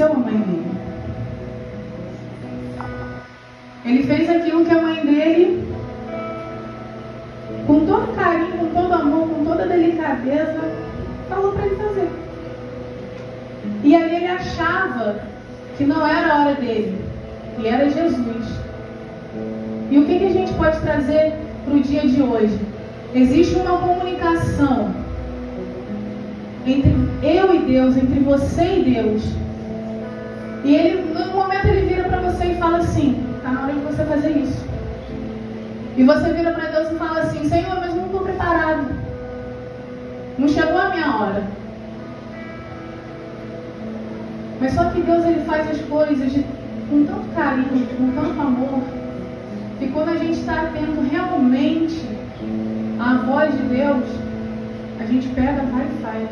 obedeceu a mãe dele. Ele fez aquilo que a mãe dele, com todo carinho, com todo amor, com toda delicadeza, falou para ele fazer. E aí ele achava que não era a hora dele, que era Jesus. E o que a gente pode trazer para o dia de hoje? Existe uma comunicação entre eu e Deus, entre você e Deus. E ele, no momento, ele vira para você e fala assim: está na hora de você fazer isso. E você vira para Deus e fala assim: Senhor, mas não estou preparado. Não chegou a minha hora. Mas só que Deus, ele faz as coisas com tanto carinho, com tanto amor, que quando a gente está atento realmente à voz de Deus, a gente pega, vai e faz.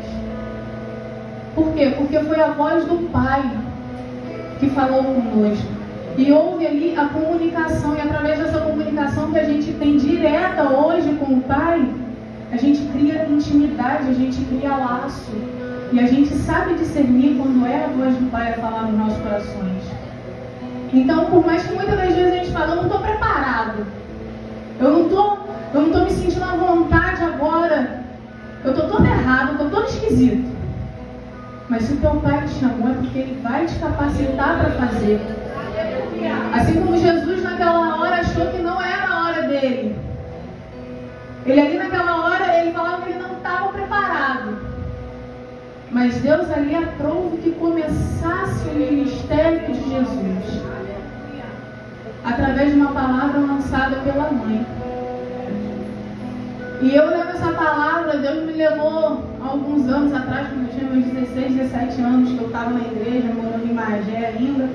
Por quê? Porque foi a voz do Pai que falou conosco. E houve ali a comunicação, e através dessa comunicação que a gente tem direta hoje com o Pai, a gente cria intimidade, a gente cria laço. E a gente sabe discernir quando é a voz do Pai a falar nos nossos corações. Então, por mais que muitas das vezes a gente fala: eu não estou preparado, eu não estou me sentindo à vontade agora, eu estou todo errado, eu estou todo esquisito. Mas se o teu Pai te chamou, é porque Ele vai te capacitar para fazer. Assim como Jesus naquela hora achou que não era a hora dele. Ele ali naquela hora, ele falava que ele não estava preparado. Mas Deus ali aprove que começasse o ministério de Jesus através de uma palavra lançada pela mãe. E eu lembro essa palavra, Deus me levou há alguns anos atrás, quando eu tinha meus 16, 17 anos, que eu estava na igreja, morando em Magé ainda.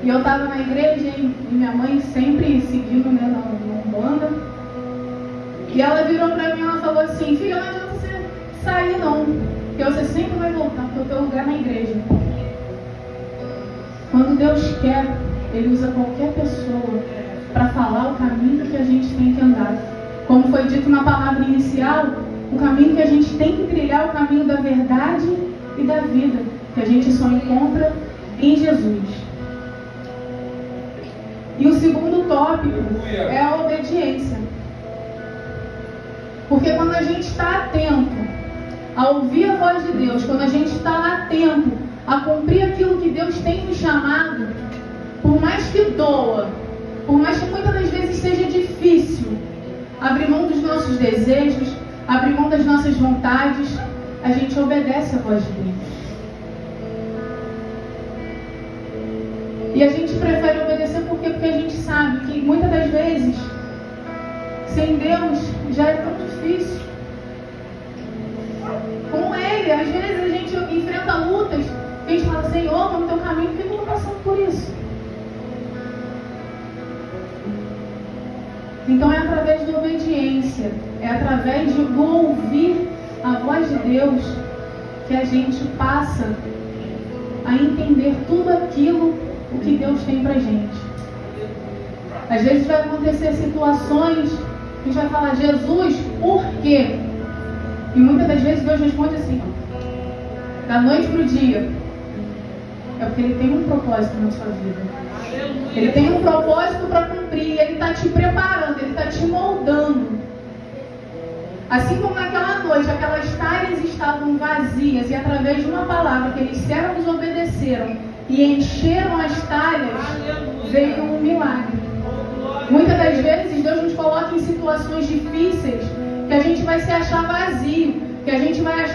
E eu estava na igreja e minha mãe sempre seguindo, né, na Umbanda. E ela virou para mim e ela falou assim: filha, não adianta você sair não, porque você sempre vai voltar para o teu lugar na igreja. Quando Deus quer, Ele usa qualquer pessoa para falar o caminho que a gente tem que andar. Como foi dito na palavra inicial, o caminho que a gente tem que trilhar é o caminho da verdade e da vida, que a gente só encontra em Jesus. E o segundo tópico é a obediência. Porque quando a gente está atento a ouvir a voz de Deus, quando a gente está atento a cumprir aquilo que Deus tem nos chamado, por mais que doa, por mais que muitas das vezes seja difícil abrir mão dos nossos desejos, abrir mão das nossas vontades, a gente obedece a voz de Deus. E a gente prefere obedecer por quê? Porque a gente sabe que muitas das vezes, sem Deus, já é tão difícil. Com Ele, às vezes a gente enfrenta lutas, a gente fala: Senhor, estou no teu caminho, por que eu estou passando por isso? Então é através da obediência, é através do ouvir a voz de Deus que a gente passa a entender tudo aquilo o que Deus tem pra gente. Às vezes vai acontecer situações que a gente vai falar: Jesus, por quê? E muitas das vezes Deus responde assim, da noite pro dia: é porque Ele tem um propósito na sua vida. Ele tem um propósito para cumprir. Ele está te preparando, Ele está te moldando. Assim como naquela noite aquelas talhas estavam vazias, e através de uma palavra que eles servos obedeceram e encheram as talhas, veio um milagre. Muitas das vezes Deus nos coloca em situações difíceis que a gente vai se achar vazio, que a gente vai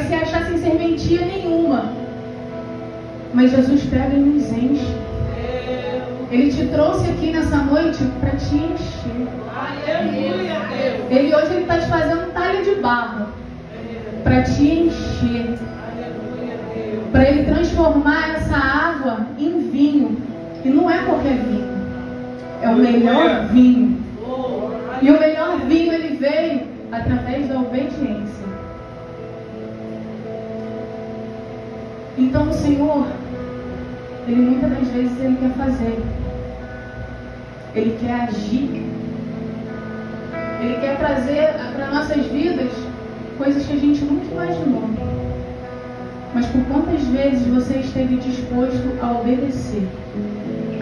se achar sem serventia nenhuma. Mas Jesus pega e nos enche. Ele te trouxe aqui nessa noite para te encher. Ele hoje está te fazendo talha de barro para te encher, para Ele transformar essa água em vinho. E não é qualquer vinho, é o melhor vinho. E o melhor vinho Ele veio através da obediência. Então o Senhor, Ele muitas das vezes Ele quer fazer, Ele quer agir, Ele quer trazer para nossas vidas coisas que a gente nunca imaginou. Mas por quantas vezes você esteve disposto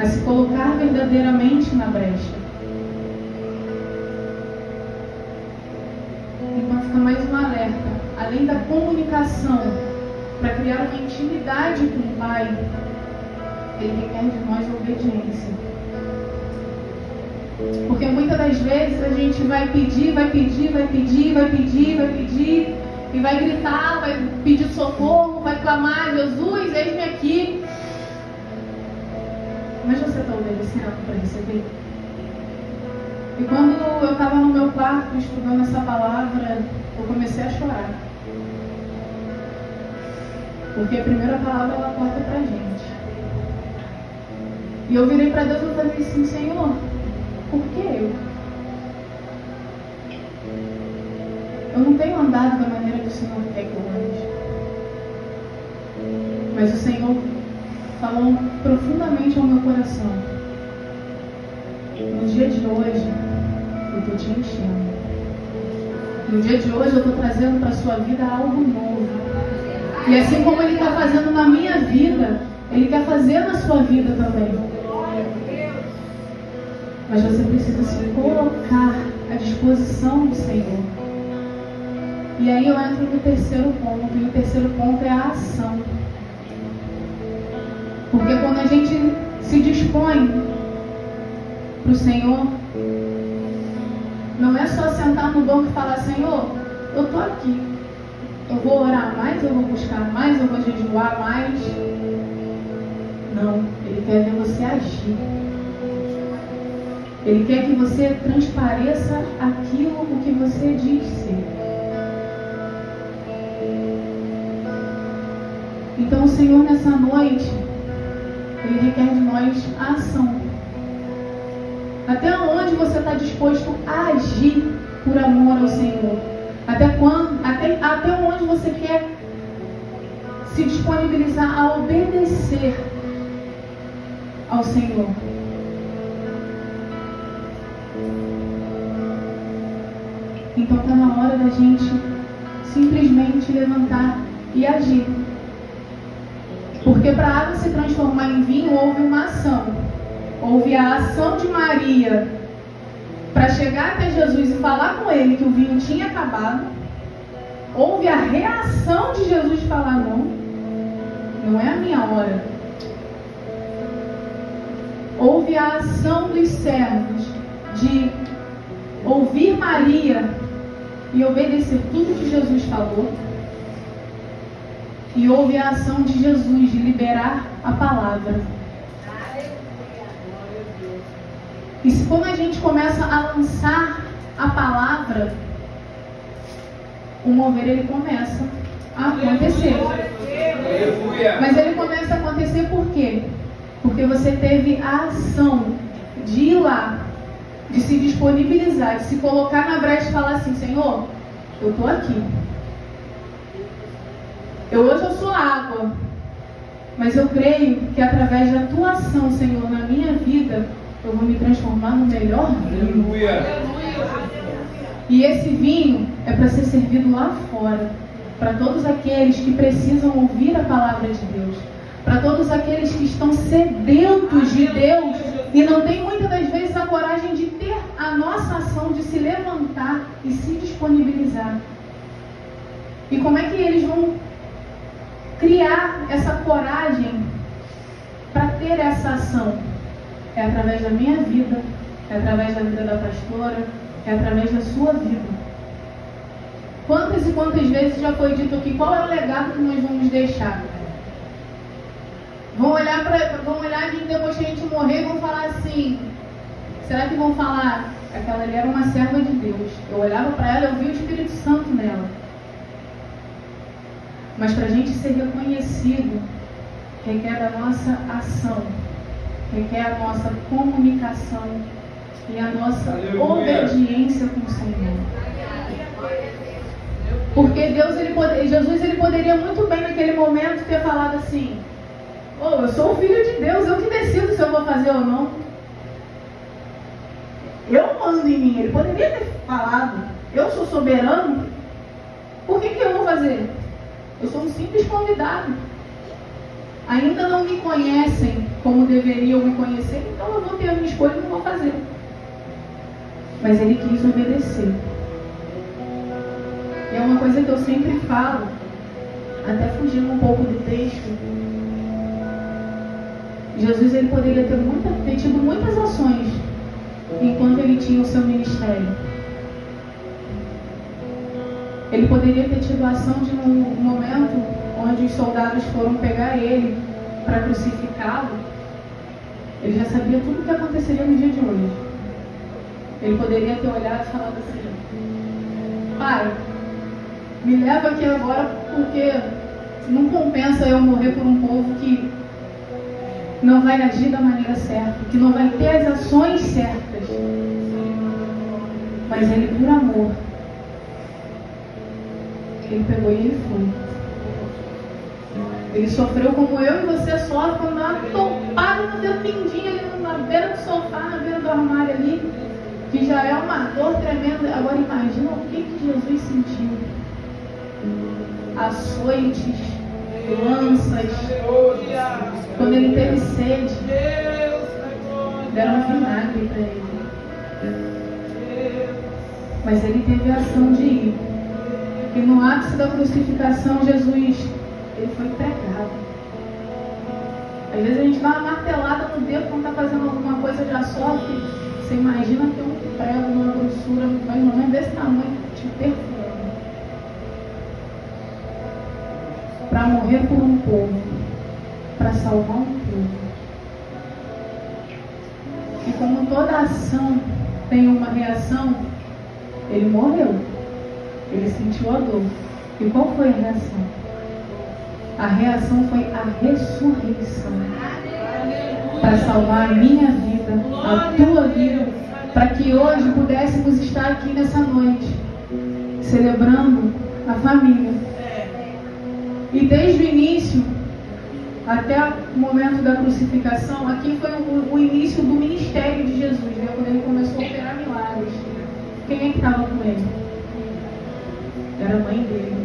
se colocar verdadeiramente na brecha. Então fica mais um alerta. Além da comunicação, para criar uma intimidade com o Pai, Ele requer de nós obediência. Porque muitas das vezes a gente vai pedir, e vai gritar, vai pedir socorro, vai clamar: Jesus, eis-me aqui. Mas você está obedecendo para receber? E quando eu estava no meu quarto estudando essa palavra, eu comecei a chorar. Porque a primeira palavra ela corta pra gente. E eu virei para Deus e falei assim: Senhor, por que eu? Eu não tenho andado da maneira que o Senhor quer que eu ande. Mas o Senhor falou profundamente ao meu coração: no dia de hoje, eu estou te enchendo. No dia de hoje, eu estou trazendo para a sua vida algo novo. E assim como Ele está fazendo na minha vida, Ele quer fazer na sua vida também. Mas você precisa se colocar à disposição do Senhor. E aí eu entro no terceiro ponto. E o terceiro ponto é a ação. Porque quando a gente se dispõe para o Senhor, não é só sentar no banco e falar: Senhor, eu estou aqui. Eu vou orar mais, eu vou buscar mais, eu vou jejuar mais. Não, Ele quer ver você agir. Ele quer que você transpareça aquilo o que você diz ser. Então o Senhor nessa noite, Ele requer de nós a ação. Até onde você está disposto a agir por amor ao Senhor? Até onde você quer se disponibilizar a obedecer ao Senhor? Então está na hora da gente simplesmente levantar e agir. Porque para a água se transformar em vinho, houve uma ação. Houve a ação de Maria para chegar até Jesus e falar com Ele que o vinho tinha acabado. Houve a reação de Jesus de falar: não é a minha hora. Houve a ação dos servos de ouvir Maria e obedecer tudo que Jesus falou. E houve a ação de Jesus de liberar a palavra. E se quando a gente começa a lançar a palavra, o mover ele começa a acontecer. Mas ele começa a acontecer por quê? Porque você teve a ação de ir lá, de se disponibilizar, de se colocar na brecha e falar assim: Senhor, eu estou aqui. Hoje eu sou água, mas eu creio que através da tua ação, Senhor, na minha vida, eu vou me transformar no melhor vinho. E esse vinho é para ser servido lá fora, para todos aqueles que precisam ouvir a palavra de Deus, para todos aqueles que estão sedentos de Deus e não têm muitas das vezes a coragem de ter a nossa ação, de se levantar e se disponibilizar. E como é que eles vão criar essa coragem para ter essa ação? É através da minha vida, é através da vida da pastora, é através da sua vida. Quantas e quantas vezes já foi dito aqui: qual é o legado que nós vamos deixar? Vão olhar a gente depois que a gente morrer e vão falar assim: será que vão falar? Aquela ali era uma serva de Deus. Eu olhava para ela, eu via o Espírito Santo nela. Mas para a gente ser reconhecido, requer a nossa ação, requer a nossa comunicação e a nossa obediência com o Senhor. Porque Jesus ele poderia muito bem naquele momento ter falado assim: eu sou o Filho de Deus, eu que decido se eu vou fazer ou não. Eu mando em mim. Ele poderia ter falado: eu sou soberano, por que eu vou fazer? Eu sou um simples convidado. ainda não me conhecem como deveriam me conhecer, então eu vou ter a minha escolha e não vou fazer. Mas ele quis obedecer. E é uma coisa que eu sempre falo, até fugindo um pouco do texto. Jesus, ele poderia ter tido muitas ações enquanto ele tinha o seu ministério. Ele poderia ter tido a ação de um momento onde os soldados foram pegar ele para crucificá-lo. Ele já sabia tudo o que aconteceria no dia de hoje. Ele poderia ter olhado e falado assim: Pai, me leva aqui agora, porque não compensa eu morrer por um povo que não vai agir da maneira certa, que não vai ter as ações certas. Mas ele, por amor, ele pegou e ele foi. Ele sofreu como eu e você sofre quando dá uma topada no dedo mindinho ali na beira do sofá, na beira do armário ali, que já é uma dor tremenda. Agora imagina o que Jesus sentiu. Açoites, lanças. Quando ele teve sede, deram um vinagre para ele. Mas ele teve a ação de ir. E no ápice da crucificação, Jesus, ele foi pregado. Às vezes a gente dá uma martelada no dedo quando está fazendo alguma coisa, já sofre. Você imagina ter um prego numa grossura mais ou menos desse tamanho, te perfurando. Para morrer por um povo, para salvar um povo. E como toda ação tem uma reação, ele morreu. Ele sentiu a dor. E qual foi a reação? A reação foi a ressurreição. Para salvar a minha vida, a tua vida, para que hoje pudéssemos estar aqui nessa noite, celebrando a família. E desde o início, até o momento da crucificação, aqui foi o início do ministério de Jesus, né? Quando ele começou a operar milagres. Quem é que estava com ele? Era a mãe dele.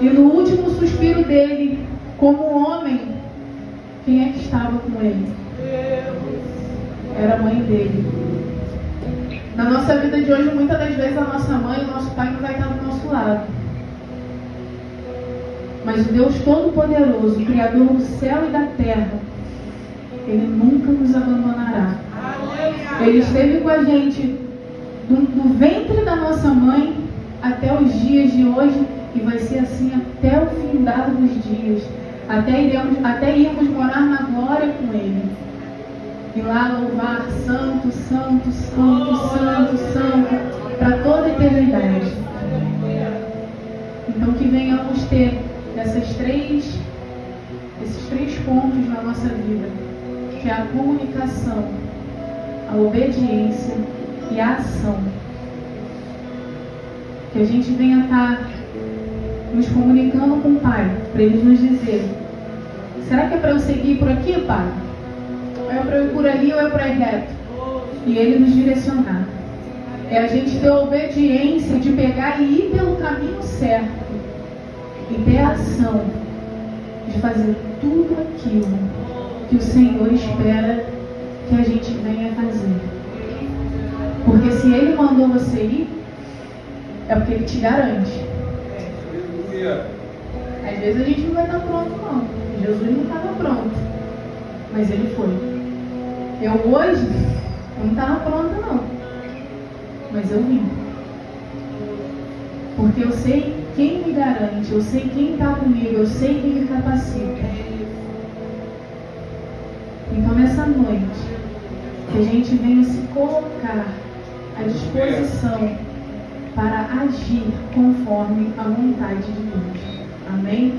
E no último suspiro dele, como homem, quem é que estava com ele? Era a mãe dele. Na nossa vida de hoje, muitas das vezes a nossa mãe e o nosso pai não vai estar do nosso lado. Mas o Deus Todo-Poderoso, o Criador do céu e da terra, Ele nunca nos abandonará. Ele esteve com a gente do ventre da nossa mãe até os dias de hoje, e vai ser assim até o findar dos dias, até irmos morar na glória com Ele, e lá louvar Santo, Santo, Santo, Santo, Santo, para toda a eternidade. Então que venhamos ter esses três pontos na nossa vida, que é a comunicação, a obediência e a ação. Que a gente venha estar nos comunicando com o Pai, para Ele nos dizer: será que é para eu seguir por aqui, Pai? Ou é para eu ir por ali, ou é para ir reto? E Ele nos direcionar. É a gente ter a obediência de pegar e ir pelo caminho certo. E ter a ação de fazer tudo aquilo que o Senhor espera que a gente venha fazer. Porque se Ele mandou você ir, é porque Ele te garante. Às vezes a gente não vai estar pronto, não. Jesus não estava pronto, mas Ele foi. Eu hoje não estava pronta, não, mas eu vim. Porque eu sei quem me garante, eu sei quem está comigo, eu sei quem me capacita. Então nessa noite, que a gente venha se colocar à disposição para agir conforme a vontade de Deus. Amém?